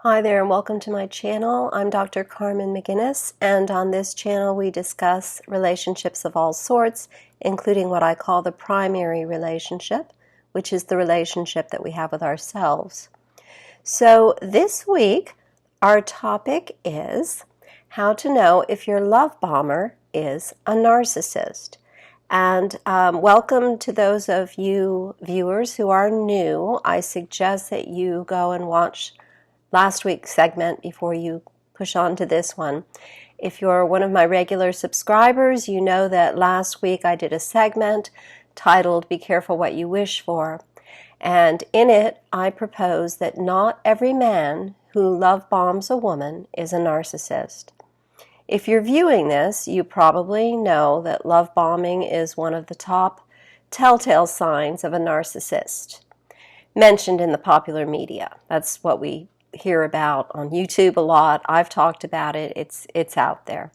Hi there and welcome to my channel. I'm Dr. Carmen McGuinness, and on this channel we discuss relationships of all sorts, including what I call the primary relationship, which is the relationship that we have with ourselves. So this week our topic is how to know if your love bomber is a narcissist. And welcome to those of you viewers who are new. I suggest that you go and watch last week's segment before you push on to this one. If you're one of my regular subscribers, you know that last week I did a segment titled Be Careful What You Wish For. And in it, I propose that not every man who love bombs a woman is a narcissist. If you're viewing this, you probably know that love bombing is one of the top telltale signs of a narcissist, mentioned in the popular media. That's what we hear about on YouTube a lot. I've talked about it. It's out there.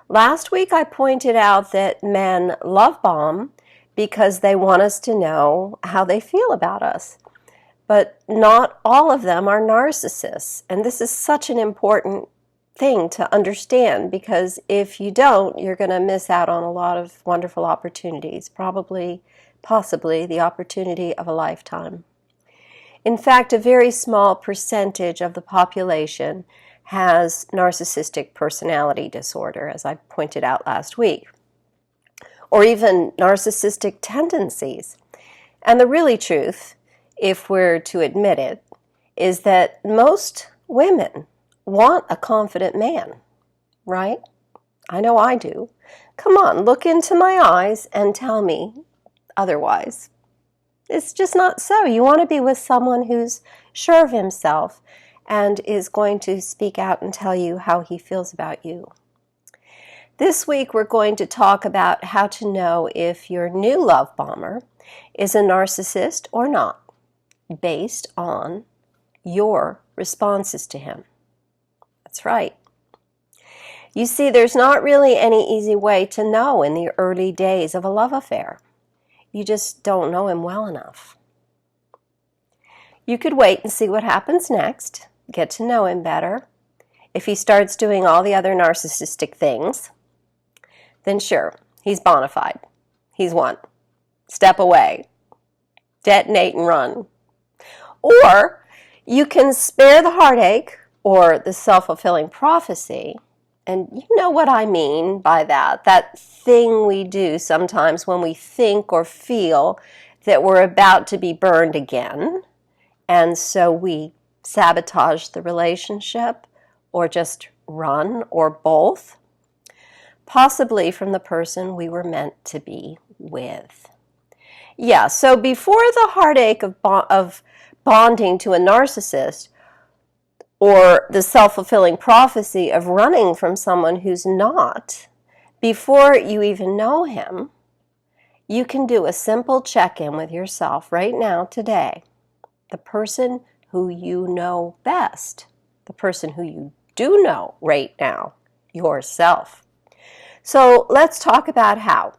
Last week I pointed out that men love bomb because they want us to know how they feel about us. But not all of them are narcissists. And this is such an important thing to understand, because if you don't, you're going to miss out on a lot of wonderful opportunities, possibly the opportunity of a lifetime. In fact, a very small percentage of the population has narcissistic personality disorder, as I pointed out last week, or even narcissistic tendencies. And the really truth, if we're to admit it, is that most women want a confident man, right? I know I do. Come on, look into my eyes and tell me otherwise. It's just not so. You want to be with someone who's sure of himself and is going to speak out and tell you how he feels about you. This week we're going to talk about how to know if your new love bomber is a narcissist or not, based on your responses to him. That's right. You see, there's not really any easy way to know in the early days of a love affair. You just don't know him well enough. You could wait and see what happens next, get to know him better. If he starts doing all the other narcissistic things, then sure, he's bona fide. He's one. Step away. Detonate and run. Or you can spare the heartache or the self-fulfilling prophecy. And you know what I mean by that thing we do sometimes when we think or feel that we're about to be burned again, and so we sabotage the relationship or just run, or both, possibly from the person we were meant to be with. Yeah, so before the heartache of bonding to a narcissist, or the self-fulfilling prophecy of running from someone who's not, before you even know him, you can do a simple check-in with yourself right now, today. The person who you know best, the person who you do know right now, yourself. So let's talk about how.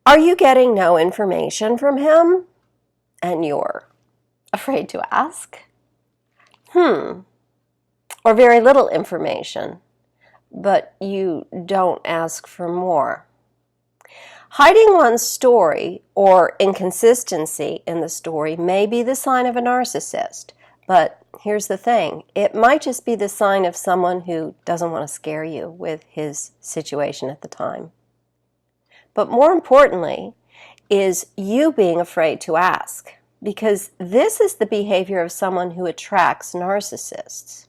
Are you getting no information from him and you're afraid to ask? Or very little information, but you don't ask for more. Hiding one's story or inconsistency in the story may be the sign of a narcissist, but here's the thing. It might just be the sign of someone who doesn't want to scare you with his situation at the time. But more importantly is you being afraid to ask, because this is the behavior of someone who attracts narcissists.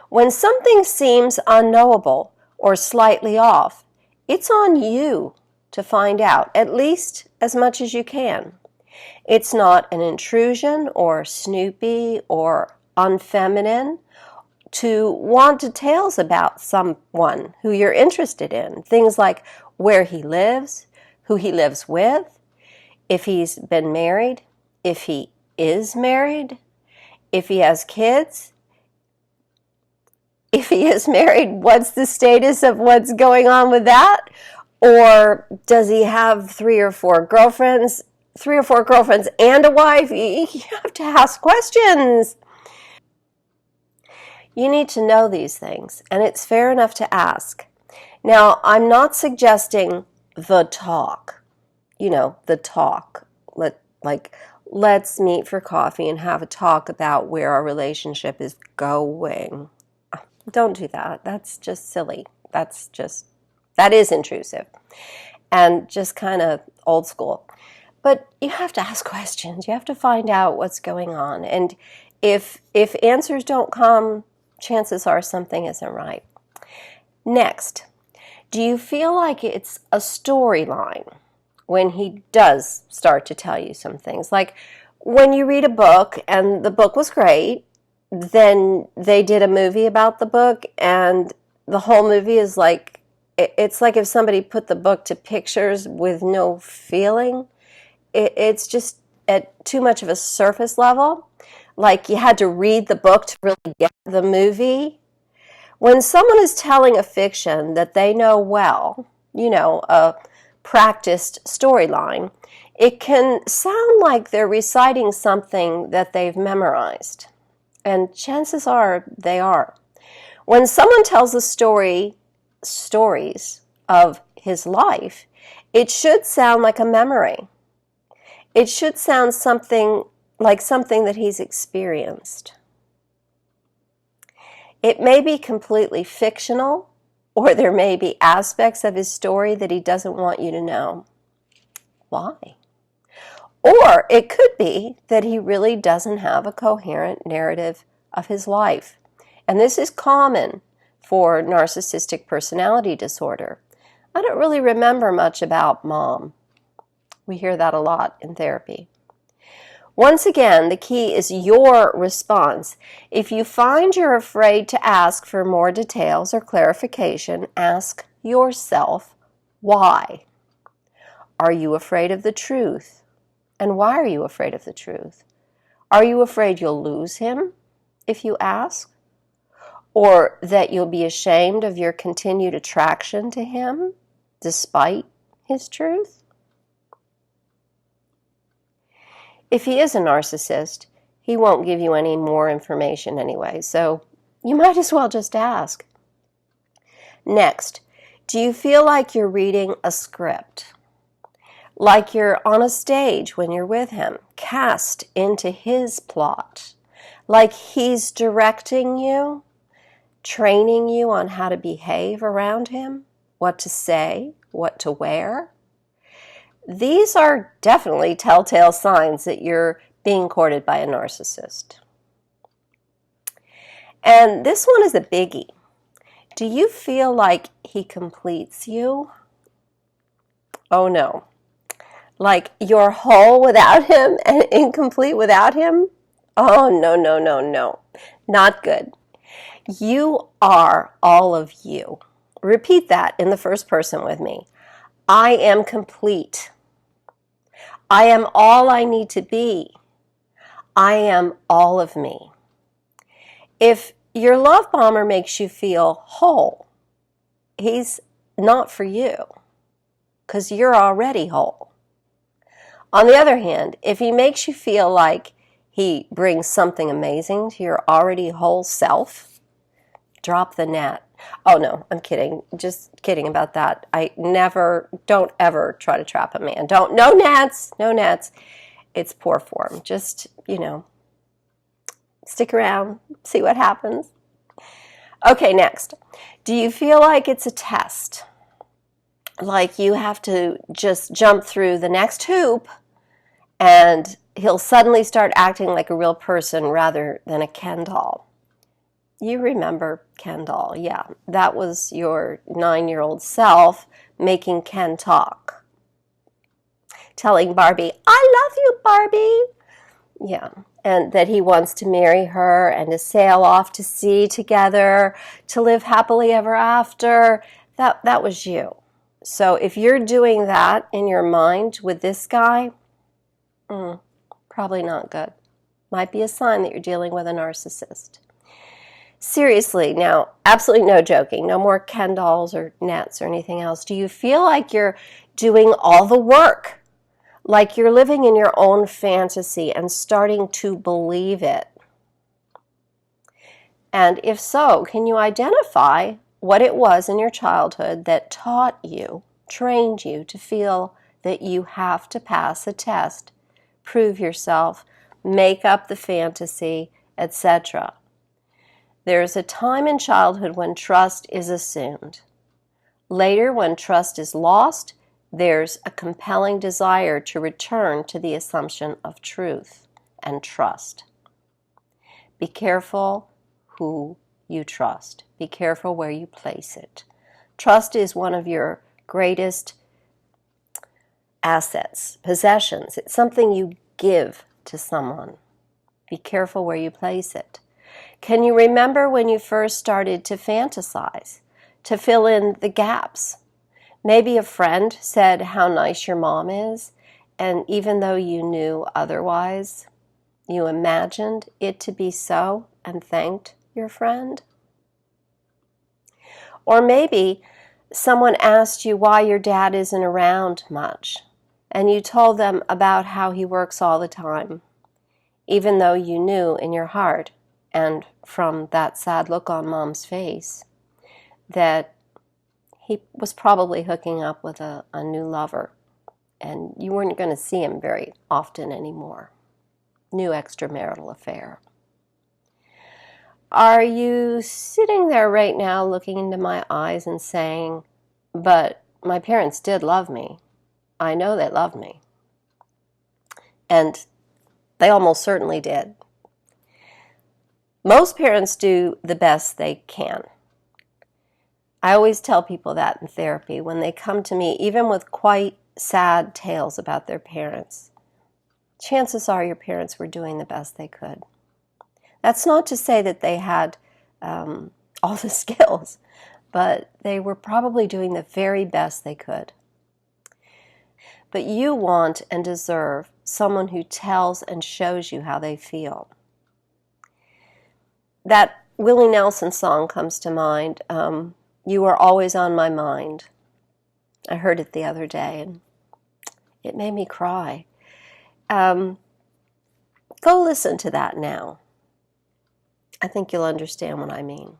When something seems unknowable or slightly off, it's on you to find out, at least as much as you can. It's not an intrusion or snoopy or unfeminine to want details about someone who you're interested in. Things like where he lives, who he lives with, if he's been married, if he is married, if he has kids. If he is married, what's the status of what's going on with that? Or does he have 3 or 4 girlfriends and a wife? You have to ask questions. You need to know these things, and it's fair enough to ask. Now, I'm not suggesting the talk, the talk. Let's meet for coffee and have a talk about where our relationship is going. Don't do that. That's just silly. That is intrusive and just kind of old school. But you have to ask questions. You have to find out what's going on. And if answers don't come, chances are something isn't right. Next, do you feel like it's a storyline when he does start to tell you some things? Like when you read a book and the book was great, then they did a movie about the book, and the whole movie is like, it's like if somebody put the book to pictures with no feeling. It's just at too much of a surface level. Like you had to read the book to really get the movie. When someone is telling a fiction that they know well, a practiced storyline, it can sound like they're reciting something that they've memorized. And chances are they are. When someone tells stories of his life, it should sound like a memory. It should sound something that he's experienced. It may be completely fictional, or there may be aspects of his story that he doesn't want you to know. Why? Or it could be that he really doesn't have a coherent narrative of his life. And this is common for narcissistic personality disorder. I don't really remember much about Mom. We hear that a lot in therapy. Once again, the key is your response. If you find you're afraid to ask for more details or clarification, ask yourself why. Are you afraid of the truth? And why are you afraid of the truth? Are you afraid you'll lose him if you ask? Or that you'll be ashamed of your continued attraction to him despite his truth? If he is a narcissist, he won't give you any more information anyway, so you might as well just ask. Next, do you feel like you're reading a script? Like you're on a stage when you're with him, cast into his plot? Like he's directing you, training you on how to behave around him, what to say, what to wear? These are definitely telltale signs that you're being courted by a narcissist. And this one is a biggie. Do you feel like he completes you? Oh no. Like you're whole without him and incomplete without him? Oh no, no, no, no. Not good. You are all of you. Repeat that in the first person with me. I am complete. I am all I need to be. I am all of me. If your love bomber makes you feel whole, he's not for you because you're already whole. On the other hand, if he makes you feel like he brings something amazing to your already whole self, drop the net. Oh no, I'm kidding. Just kidding about that. Don't ever try to trap a man. No nets. It's poor form. Just, stick around, see what happens. Okay, next. Do you feel like it's a test? Like you have to just jump through the next hoop and he'll suddenly start acting like a real person rather than a Ken doll? You remember Ken doll, yeah. That was your 9-year-old self making Ken talk. Telling Barbie, I love you, Barbie. Yeah, and that he wants to marry her and to sail off to sea together, to live happily ever after. That was you. So if you're doing that in your mind with this guy, probably not good. Might be a sign that you're dealing with a narcissist. Seriously, now, absolutely no joking. No more Ken dolls or nets or anything else. Do you feel like you're doing all the work? Like you're living in your own fantasy and starting to believe it? And if so, can you identify what it was in your childhood that taught you, trained you to feel that you have to pass a test, prove yourself, make up the fantasy, etc.? There's a time in childhood when trust is assumed. Later, when trust is lost, there's a compelling desire to return to the assumption of truth and trust. Be careful who you trust. Be careful where you place it. Trust is one of your greatest assets, possessions. It's something you give to someone. Be careful where you place it. Can you remember when you first started to fantasize, to fill in the gaps? Maybe a friend said how nice your mom is, and even though you knew otherwise, you imagined it to be so and thanked your friend. Or maybe someone asked you why your dad isn't around much, and you told them about how he works all the time, even though you knew in your heart, and from that sad look on Mom's face, that he was probably hooking up with a new lover, and you weren't going to see him very often anymore. New extramarital affair. Are you sitting there right now looking into my eyes and saying, but my parents did love me. I know they loved me. And they almost certainly did. Most parents do the best they can. I always tell people that in therapy when they come to me, even with quite sad tales about their parents. Chances are your parents were doing the best they could. That's not to say that they had all the skills, but they were probably doing the very best they could. But you want and deserve someone who tells and shows you how they feel. That Willie Nelson song comes to mind, You Are Always on My Mind. I heard it the other day and it made me cry. Go listen to that now. I think you'll understand what I mean.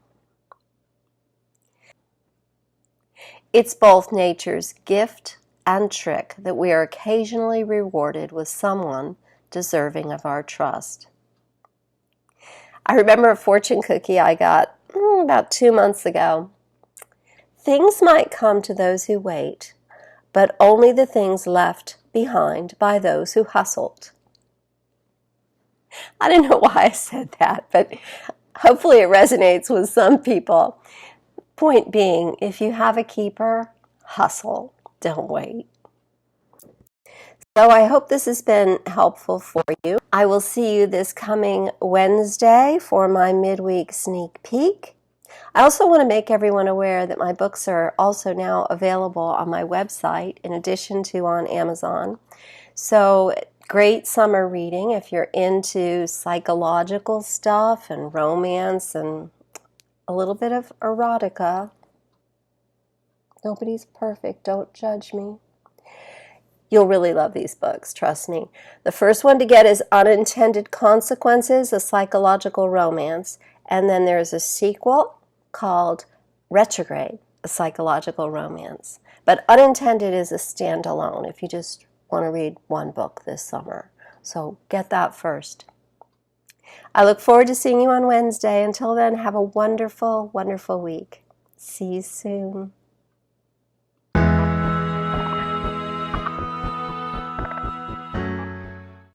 It's both nature's gift and trick that we are occasionally rewarded with someone deserving of our trust. I remember a fortune cookie I got about 2 months ago. Things might come to those who wait, but only the things left behind by those who hustled. I don't know why I said that, but hopefully it resonates with some people. Point being, if you have a keeper, hustle, don't wait. So I hope this has been helpful for you. I will see you this coming Wednesday for my midweek sneak peek. I also want to make everyone aware that my books are also now available on my website in addition to on Amazon. So great summer reading if you're into psychological stuff and romance and a little bit of erotica. Nobody's perfect. Don't judge me. You'll really love these books, trust me. The first one to get is Unintended Consequences, a psychological romance. And then there's a sequel called Retrograde, a psychological romance. But Unintended is a standalone if you just want to read one book this summer. So get that first. I look forward to seeing you on Wednesday. Until then, have a wonderful, wonderful week. See you soon.